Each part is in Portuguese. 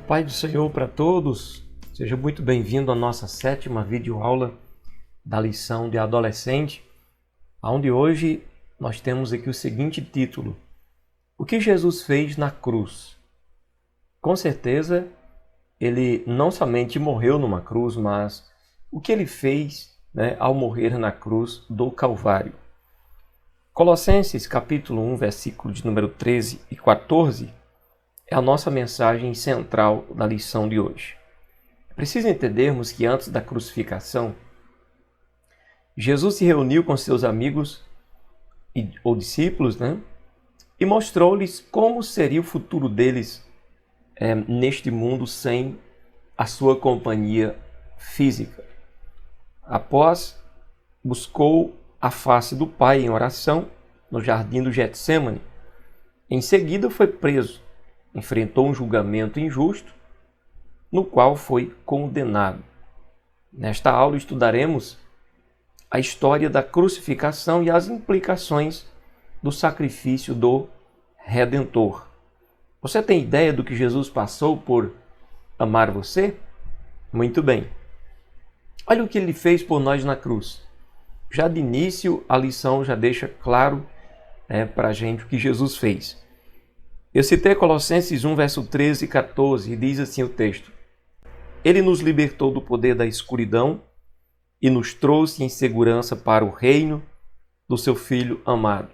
Paz do Senhor para todos, seja muito bem-vindo à nossa 7ª videoaula da lição de adolescente, onde hoje nós temos aqui o seguinte título: O que Jesus fez na cruz? Com certeza, ele não somente morreu numa cruz, mas o que ele fez, ao morrer na cruz do Calvário. Colossenses capítulo 1, versículo de número 13 e 14, é a nossa mensagem central da lição de hoje. É preciso entendermos que antes da crucificação, Jesus se reuniu com seus amigos ou discípulos, e mostrou-lhes como seria o futuro deles neste mundo sem a sua companhia física. Após, buscou a face do Pai em oração no jardim do Getsemane. Em seguida, foi preso. Enfrentou um julgamento injusto, no qual foi condenado. Nesta aula estudaremos a história da crucificação e as implicações do sacrifício do Redentor. Você tem ideia do que Jesus passou por amar você? Muito bem. Olha o que ele fez por nós na cruz. Já de início, a lição já deixa claro para a gente o que Jesus fez. Eu citei Colossenses 1, verso 13 e 14, e diz assim o texto: Ele nos libertou do poder da escuridão e nos trouxe em segurança para o reino do seu Filho amado.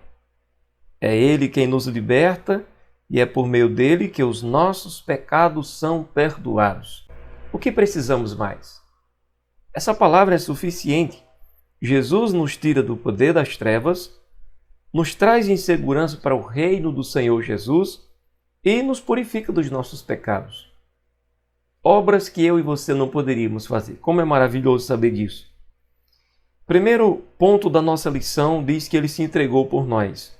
É Ele quem nos liberta e é por meio dele que os nossos pecados são perdoados. O que precisamos mais? Essa palavra é suficiente. Jesus nos tira do poder das trevas, nos traz em segurança para o reino do Senhor Jesus e nos purifica dos nossos pecados. Obras que eu e você não poderíamos fazer. Como é maravilhoso saber disso. Primeiro ponto da nossa lição diz que ele se entregou por nós.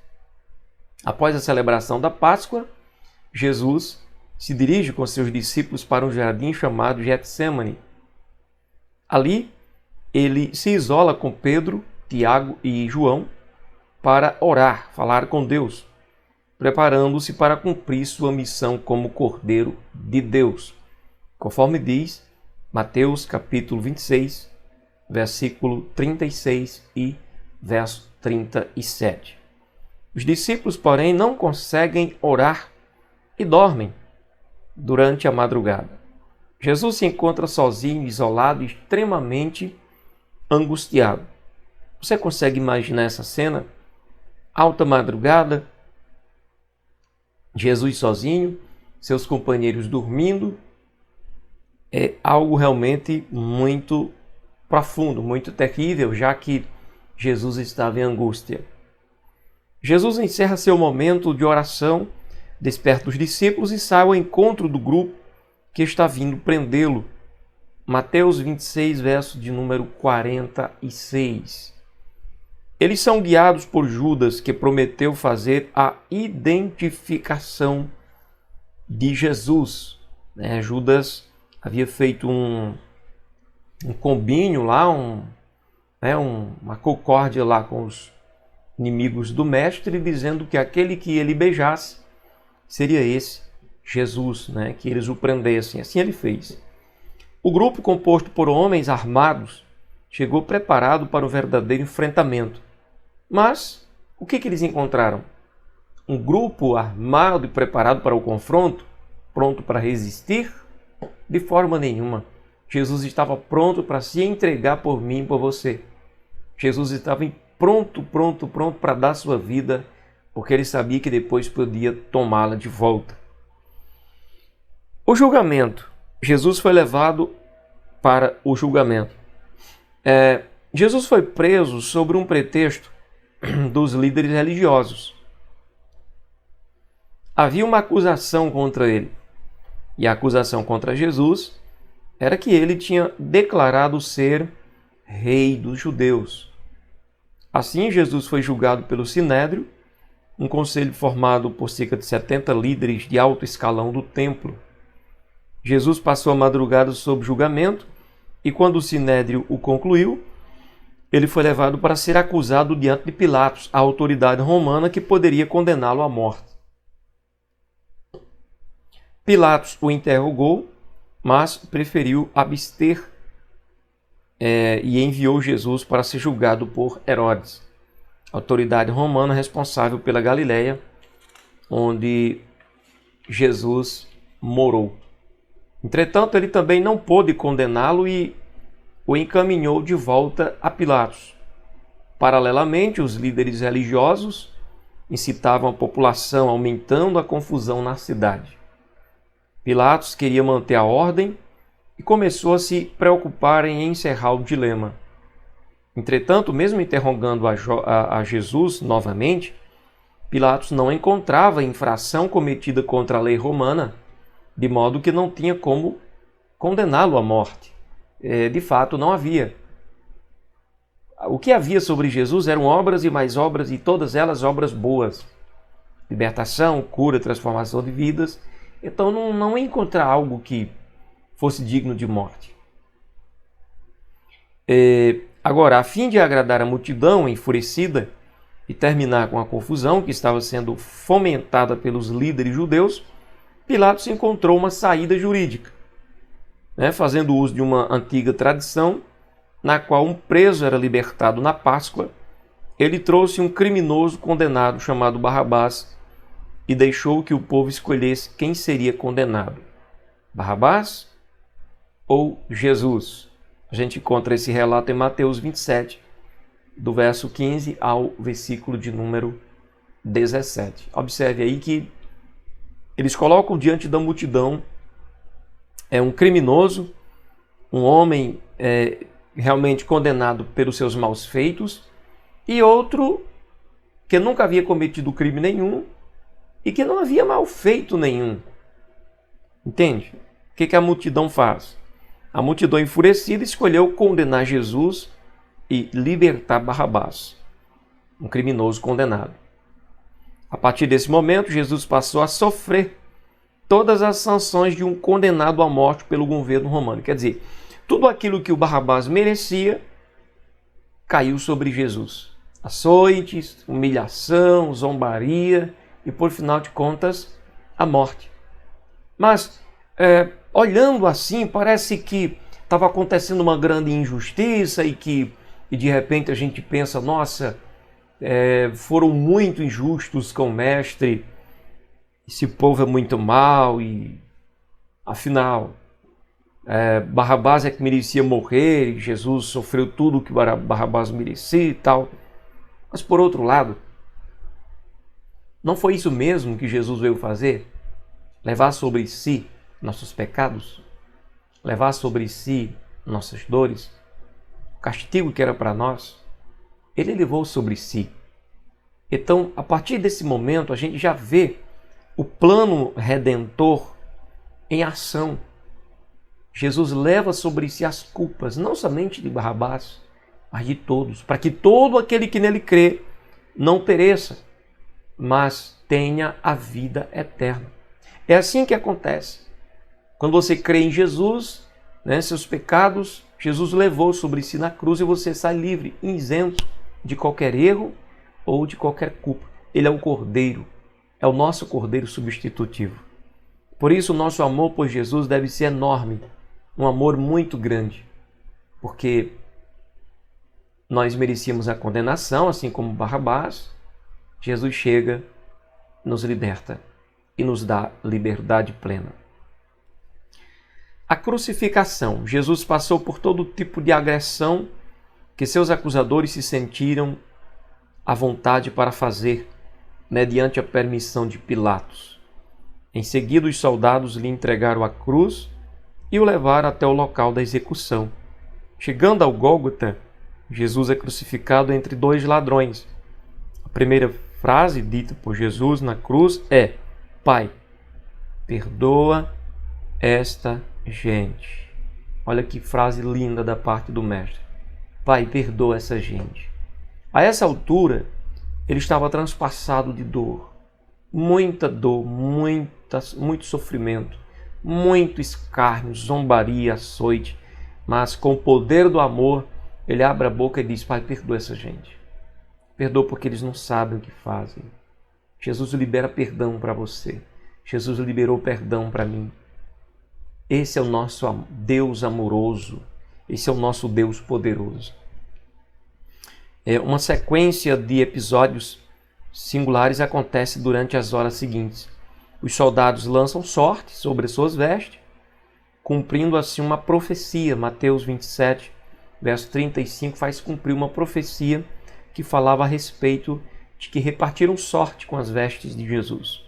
Após a celebração da Páscoa, Jesus se dirige com seus discípulos para um jardim chamado Getsemane. Ali, ele se isola com Pedro, Tiago e João para orar, falar com Deus, preparando-se para cumprir sua missão como Cordeiro de Deus, conforme diz Mateus capítulo 26, versículo 36 e verso 37. Os discípulos, porém, não conseguem orar e dormem durante a madrugada. Jesus se encontra sozinho, isolado, extremamente angustiado. Você consegue imaginar essa cena? Alta madrugada, Jesus sozinho, seus companheiros dormindo. É algo realmente muito profundo, muito terrível, já que Jesus estava em angústia. Jesus encerra seu momento de oração, desperta os discípulos e sai ao encontro do grupo que está vindo prendê-lo. Mateus 26, verso de número 46. Eles são guiados por Judas, que prometeu fazer a identificação de Jesus. Judas havia feito um combinho lá, uma concórdia lá com os inimigos do mestre, dizendo que aquele que ele beijasse seria esse Jesus, que eles o prendessem. Assim ele fez. O grupo, composto por homens armados, chegou preparado para o verdadeiro enfrentamento. Mas o que eles encontraram? Um grupo armado e preparado para o confronto? Pronto para resistir? De forma nenhuma. Jesus estava pronto para se entregar por mim e por você. Jesus estava pronto para dar sua vida, porque ele sabia que depois podia tomá-la de volta. O julgamento. Jesus foi levado para o julgamento. Jesus foi preso sobre um pretexto dos líderes religiosos. Havia uma acusação contra ele. E a acusação contra Jesus era que ele tinha declarado ser rei dos judeus. Assim, Jesus foi julgado pelo Sinédrio, um conselho formado por cerca de 70 líderes de alto escalão do templo. Jesus passou a madrugada sob julgamento e, quando o Sinédrio o concluiu, ele foi levado para ser acusado diante de Pilatos, a autoridade romana que poderia condená-lo à morte. Pilatos o interrogou, mas preferiu abster e enviou Jesus para ser julgado por Herodes, autoridade romana responsável pela Galileia, onde Jesus morou. Entretanto, ele também não pôde condená-lo e o encaminhou de volta a Pilatos. Paralelamente, os líderes religiosos incitavam a população, aumentando a confusão na cidade. Pilatos queria manter a ordem e começou a se preocupar em encerrar o dilema. Entretanto, mesmo interrogando a Jesus novamente, Pilatos não encontrava infração cometida contra a lei romana, de modo que não tinha como condená-lo à morte. De fato, não havia. O que havia sobre Jesus eram obras e mais obras, e todas elas obras boas. Libertação, cura, transformação de vidas. Então não encontrar algo que fosse digno de morte. Agora, a fim de agradar a multidão enfurecida e terminar com a confusão que estava sendo fomentada pelos líderes judeus, Pilatos encontrou uma saída jurídica, fazendo uso de uma antiga tradição na qual um preso era libertado na Páscoa. Ele trouxe um criminoso condenado chamado Barrabás e deixou que o povo escolhesse quem seria condenado: Barrabás ou Jesus. A gente encontra esse relato em Mateus 27, do verso 15 ao versículo de número 17. Observe aí que eles colocam diante da multidão um criminoso, um homem realmente condenado pelos seus maus feitos, e outro que nunca havia cometido crime nenhum e que não havia mal feito nenhum. Entende? O que a multidão faz? A multidão enfurecida escolheu condenar Jesus e libertar Barrabás, um criminoso condenado. A partir desse momento, Jesus passou a sofrer todas as sanções de um condenado à morte pelo governo romano. Quer dizer, tudo aquilo que o Barrabás merecia caiu sobre Jesus. Açoites, humilhação, zombaria e, por final de contas, a morte. Mas, olhando assim, parece que estava acontecendo uma grande injustiça e de repente a gente pensa, nossa, foram muito injustos com o mestre, esse povo é muito mau e, afinal, Barrabás é que merecia morrer e Jesus sofreu tudo o que Barrabás merecia e tal. Mas, por outro lado, não foi isso mesmo que Jesus veio fazer? Levar sobre si nossos pecados, levar sobre si nossas dores, o castigo que era para nós, ele levou sobre si. Então, a partir desse momento, a gente já vê o plano redentor em ação. Jesus leva sobre si as culpas, não somente de Barrabás, mas de todos, para que todo aquele que nele crê não pereça, mas tenha a vida eterna. É assim que acontece. Quando você crê em Jesus, seus pecados, Jesus levou sobre si na cruz e você sai livre, isento de qualquer erro ou de qualquer culpa. Ele é o Cordeiro, é o nosso Cordeiro substitutivo. Por isso, o nosso amor por Jesus deve ser enorme, um amor muito grande, porque nós merecíamos a condenação, assim como Barrabás. Jesus chega, nos liberta e nos dá liberdade plena. A crucificação. Jesus passou por todo tipo de agressão que seus acusadores se sentiram à vontade para fazer, mediante a permissão de Pilatos. Em seguida, os soldados lhe entregaram a cruz e o levaram até o local da execução. Chegando ao Gólgota, Jesus é crucificado entre dois ladrões. A primeira frase dita por Jesus na cruz é: Pai, perdoa esta gente. Olha que frase linda da parte do mestre. Pai, perdoa essa gente. A essa altura, ele estava transpassado de dor. Muita dor, muito sofrimento, muito escárnio, zombaria, açoite. Mas com o poder do amor, ele abre a boca e diz: Pai, perdoa essa gente. Perdoa porque eles não sabem o que fazem. Jesus libera perdão para você. Jesus liberou perdão para mim. Esse é o nosso Deus amoroso. Esse é o nosso Deus poderoso. Uma sequência de episódios singulares acontece durante as horas seguintes. Os soldados lançam sorte sobre suas vestes, cumprindo assim uma profecia. Mateus 27, verso 35, faz cumprir uma profecia que falava a respeito de que repartiram sorte com as vestes de Jesus.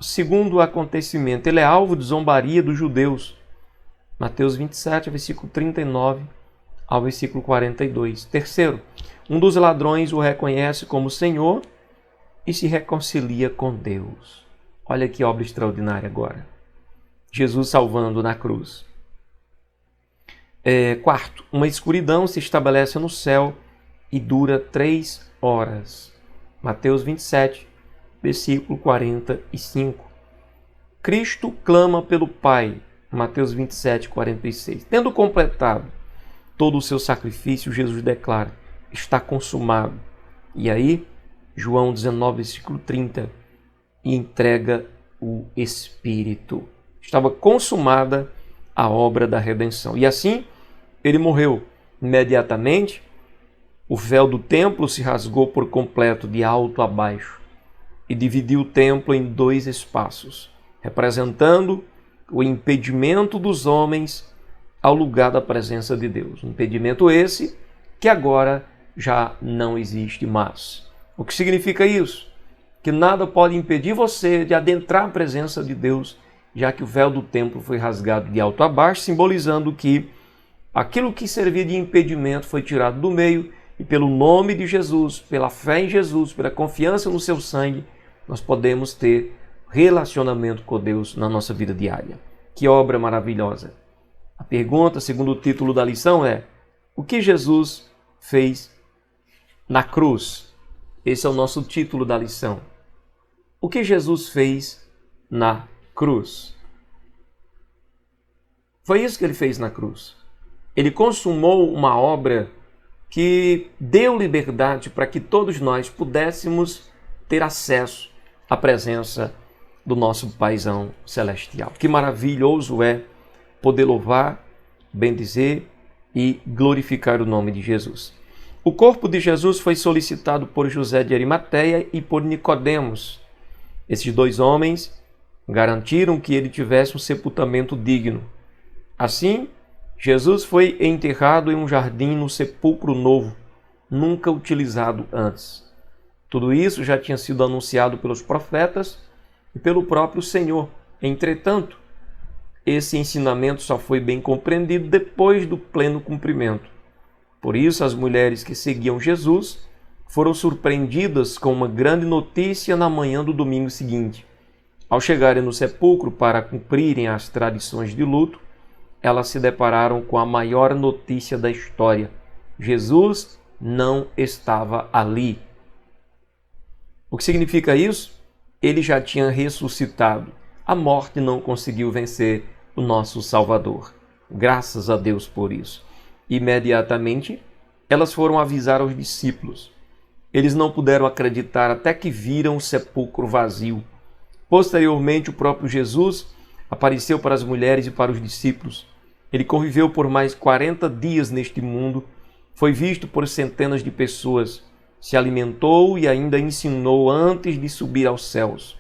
Segundo acontecimento, ele é alvo de zombaria dos judeus. Mateus 27, versículo 39 ao versículo 42. Terceiro, um dos ladrões o reconhece como Senhor e se reconcilia com Deus. Olha que obra extraordinária agora. Jesus salvando na cruz. Quarto, uma escuridão se estabelece no céu e dura 3 horas. Mateus 27, versículo 45. Cristo clama pelo Pai. Mateus 27, 46. Tendo completado todo o seu sacrifício, Jesus declara: está consumado. E aí, João 19, versículo 30, entrega o Espírito. Estava consumada a obra da redenção. E assim, ele morreu. Imediatamente, o véu do templo se rasgou por completo, de alto a baixo, e dividiu o templo em 2 espaços, representando o impedimento dos homens ao lugar da presença de Deus. Um impedimento esse que agora já não existe mais. O que significa isso? Que nada pode impedir você de adentrar a presença de Deus, já que o véu do templo foi rasgado de alto a baixo, simbolizando que aquilo que servia de impedimento foi tirado do meio, e pelo nome de Jesus, pela fé em Jesus, pela confiança no seu sangue, nós podemos ter relacionamento com Deus na nossa vida diária. Que obra maravilhosa! A pergunta, segundo o título da lição, é: o que Jesus fez na cruz? Esse é o nosso título da lição. O que Jesus fez na cruz? Foi isso que ele fez na cruz. Ele consumou uma obra que deu liberdade para que todos nós pudéssemos ter acesso à presença do nosso Paizão Celestial. Que maravilhoso é poder louvar, bendizer e glorificar o nome de Jesus. O corpo de Jesus foi solicitado por José de Arimateia e por Nicodemos. Esses 2 homens garantiram que ele tivesse um sepultamento digno. Assim, Jesus foi enterrado em um jardim no sepulcro novo, nunca utilizado antes. Tudo isso já tinha sido anunciado pelos profetas e pelo próprio Senhor. Entretanto, esse ensinamento só foi bem compreendido depois do pleno cumprimento. Por isso, as mulheres que seguiam Jesus foram surpreendidas com uma grande notícia na manhã do domingo seguinte. Ao chegarem no sepulcro para cumprirem as tradições de luto, elas se depararam com a maior notícia da história: Jesus não estava ali. O que significa isso? Ele já tinha ressuscitado. A morte não conseguiu vencer o nosso Salvador. Graças a Deus por isso. Imediatamente, elas foram avisar aos discípulos. Eles não puderam acreditar até que viram o sepulcro vazio. Posteriormente, o próprio Jesus apareceu para as mulheres e para os discípulos. Ele conviveu por mais 40 dias neste mundo, foi visto por centenas de pessoas, se alimentou e ainda ensinou antes de subir aos céus.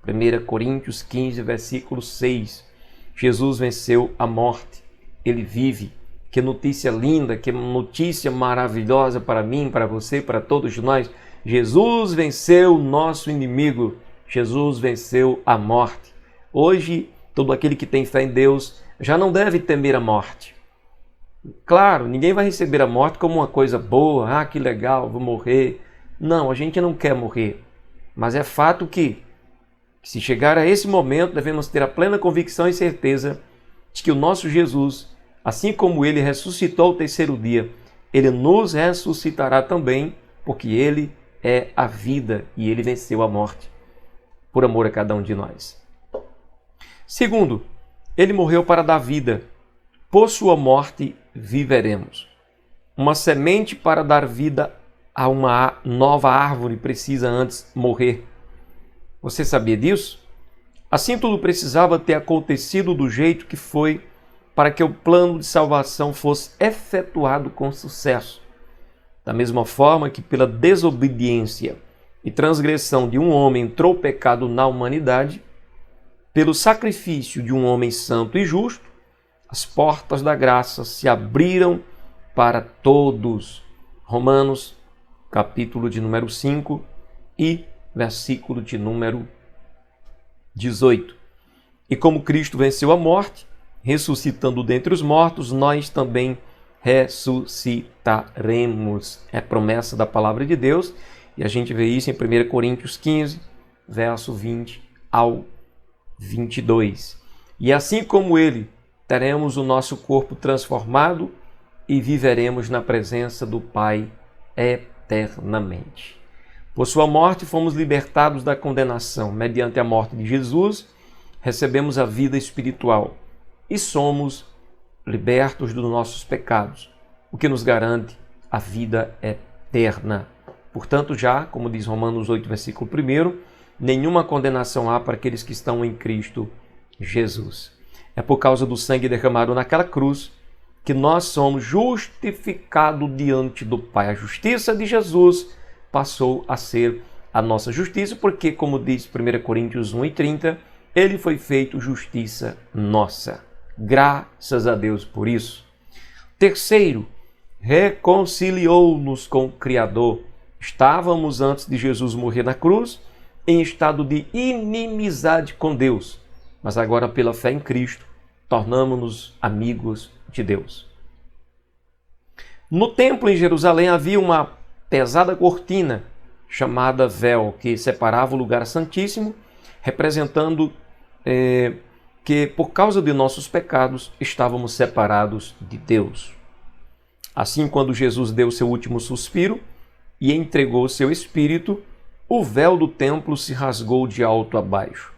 1 Coríntios 15, versículo 6. Jesus venceu a morte. Ele vive. Que notícia linda, que notícia maravilhosa para mim, para você, para todos nós. Jesus venceu o nosso inimigo. Jesus venceu a morte. Hoje, todo aquele que tem fé em Deus já não deve temer a morte. Claro, ninguém vai receber a morte como uma coisa boa. Ah, que legal, vou morrer. Não, a gente não quer morrer. Mas é fato que se chegar a esse momento, devemos ter a plena convicção e certeza de que o nosso Jesus, assim como ele ressuscitou ao terceiro dia, ele nos ressuscitará também, porque ele é a vida e ele venceu a morte, por amor a cada um de nós. Segundo, ele morreu para dar vida. Por sua morte viveremos. Uma semente para dar vida a uma nova árvore precisa antes morrer. Você sabia disso? Assim tudo precisava ter acontecido do jeito que foi para que o plano de salvação fosse efetuado com sucesso. Da mesma forma que pela desobediência e transgressão de um homem entrou o pecado na humanidade, pelo sacrifício de um homem santo e justo, as portas da graça se abriram para todos. Romanos, capítulo de número 5 e versículo de número 18. E como Cristo venceu a morte, ressuscitando dentre os mortos, nós também ressuscitaremos. É promessa da palavra de Deus, e a gente vê isso em 1 Coríntios 15, verso 20 ao 22. E assim como ele, teremos o nosso corpo transformado e viveremos na presença do Pai eternamente. Por sua morte fomos libertados da condenação. Mediante a morte de Jesus, recebemos a vida espiritual e somos libertos dos nossos pecados, o que nos garante a vida eterna. Portanto, já, como diz Romanos 8, versículo 1, nenhuma condenação há para aqueles que estão em Cristo Jesus. É por causa do sangue derramado naquela cruz que nós somos justificados diante do Pai. A justiça de Jesus passou a ser a nossa justiça, porque, como diz 1 Coríntios 1:30, ele foi feito justiça nossa. Graças a Deus por isso. Terceiro, reconciliou-nos com o Criador. Estávamos, antes de Jesus morrer na cruz, em estado de inimizade com Deus, mas agora, pela fé em Cristo, tornamos-nos amigos de Deus. No templo em Jerusalém havia uma pesada cortina chamada véu, que separava o lugar santíssimo, representando que por causa de nossos pecados estávamos separados de Deus. Assim, quando Jesus deu seu último suspiro e entregou seu espírito, o véu do templo se rasgou de alto a baixo.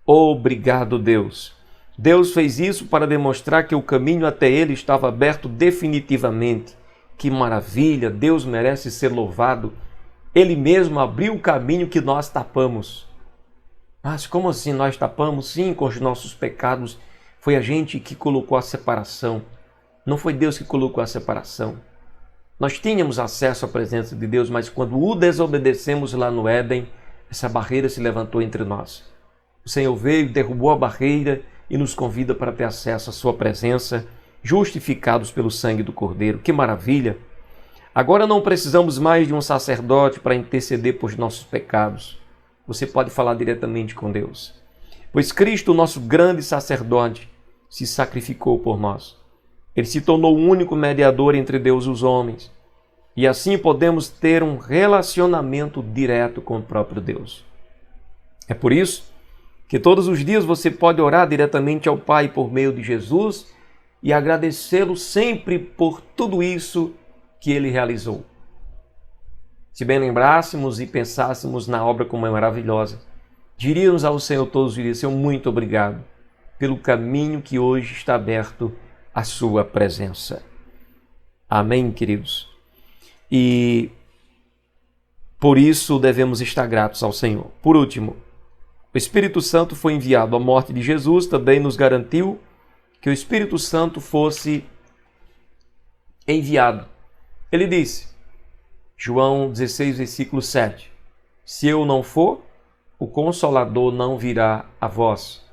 Obrigado, Deus! Deus fez isso para demonstrar que o caminho até ele estava aberto definitivamente. Que maravilha! Deus merece ser louvado. Ele mesmo abriu o caminho que nós tapamos. Mas como assim nós tapamos? Sim, com os nossos pecados. Foi a gente que colocou a separação. Não foi Deus que colocou a separação. Nós tínhamos acesso à presença de Deus, mas quando o desobedecemos lá no Éden, essa barreira se levantou entre nós. O Senhor veio, derrubou a barreira e nos convida para ter acesso à sua presença, justificados pelo sangue do Cordeiro. Que maravilha! Agora não precisamos mais de um sacerdote para interceder por nossos pecados. Você pode falar diretamente com Deus. Pois Cristo, nosso grande sacerdote, se sacrificou por nós. Ele se tornou o único mediador entre Deus e os homens. E assim podemos ter um relacionamento direto com o próprio Deus. É por isso que todos os dias você pode orar diretamente ao Pai por meio de Jesus e agradecê-lo sempre por tudo isso que ele realizou. Se bem lembrássemos e pensássemos na obra como é maravilhosa, diríamos ao Senhor todos os dias: Senhor, muito obrigado pelo caminho que hoje está aberto à sua presença. Amém, queridos? E por isso devemos estar gratos ao Senhor. Por último, o Espírito Santo foi enviado à morte de Jesus, também nos garantiu que o Espírito Santo fosse enviado. Ele disse, João 16, versículo 7, se eu não for, o Consolador não virá a vós.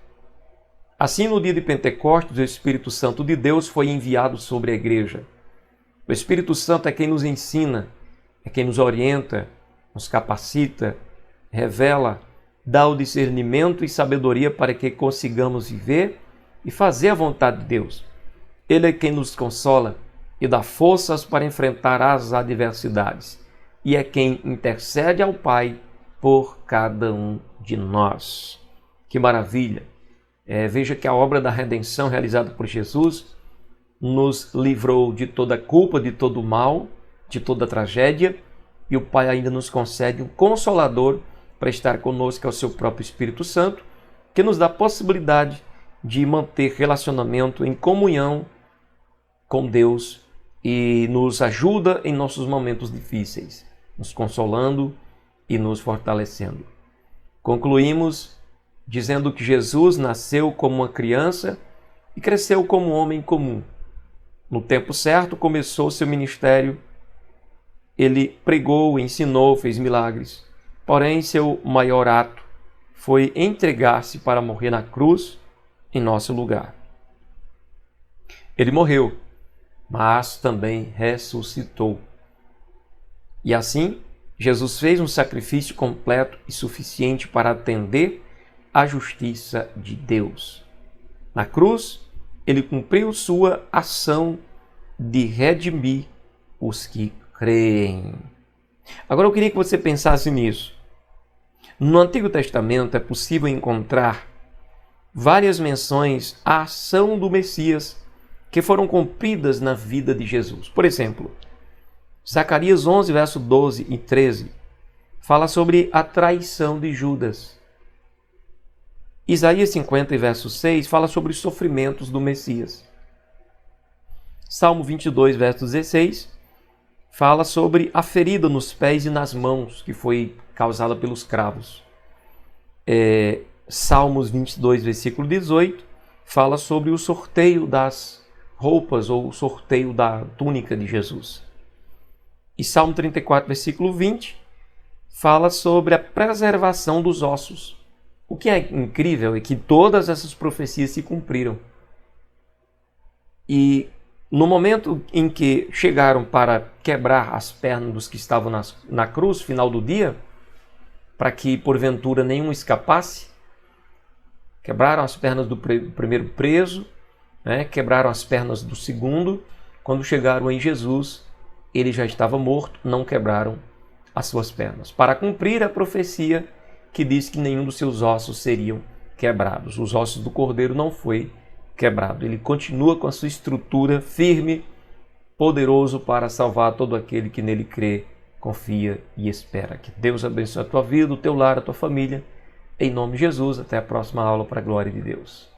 Assim, no dia de Pentecostes, o Espírito Santo de Deus foi enviado sobre a igreja. O Espírito Santo é quem nos ensina, é quem nos orienta, nos capacita, revela, dá o discernimento e sabedoria para que consigamos viver e fazer a vontade de Deus. Ele é quem nos consola e dá forças para enfrentar as adversidades. E é quem intercede ao Pai por cada um de nós. Que maravilha! Veja que a obra da redenção realizada por Jesus nos livrou de toda culpa, de todo mal, de toda tragédia, e o Pai ainda nos concede um Consolador para estar conosco, que é o seu próprio Espírito Santo, que nos dá a possibilidade de manter relacionamento em comunhão com Deus e nos ajuda em nossos momentos difíceis, nos consolando e nos fortalecendo. Concluímos dizendo que Jesus nasceu como uma criança e cresceu como um homem comum. No tempo certo, começou seu ministério. Ele pregou, ensinou, fez milagres. Porém, seu maior ato foi entregar-se para morrer na cruz em nosso lugar. Ele morreu, mas também ressuscitou. E assim, Jesus fez um sacrifício completo e suficiente para atender à justiça de Deus. Na cruz, ele cumpriu sua ação de redimir os que creem. Agora eu queria que você pensasse nisso. No Antigo Testamento é possível encontrar várias menções à ação do Messias que foram cumpridas na vida de Jesus. Por exemplo, Zacarias 11, verso 12 e 13, fala sobre a traição de Judas. Isaías 50, verso 6, fala sobre os sofrimentos do Messias. Salmo 22, verso 16, fala sobre a ferida nos pés e nas mãos que foi causada pelos cravos. Salmos 22, versículo 18, fala sobre o sorteio das roupas ou o sorteio da túnica de Jesus. E Salmo 34, versículo 20, fala sobre a preservação dos ossos. O que é incrível é que todas essas profecias se cumpriram. E no momento em que chegaram para quebrar as pernas dos que estavam na cruz, final do dia, para que porventura nenhum escapasse, quebraram as pernas do primeiro preso, quebraram as pernas do segundo. Quando chegaram em Jesus, ele já estava morto, não quebraram as suas pernas, para cumprir a profecia que diz que nenhum dos seus ossos seriam quebrados. Os ossos do Cordeiro não foi quebrado. Ele continua com a sua estrutura firme, poderoso para salvar todo aquele que nele crê, confia e espera. Que Deus abençoe a tua vida, o teu lar, a tua família. Em nome de Jesus, até a próxima aula para a glória de Deus.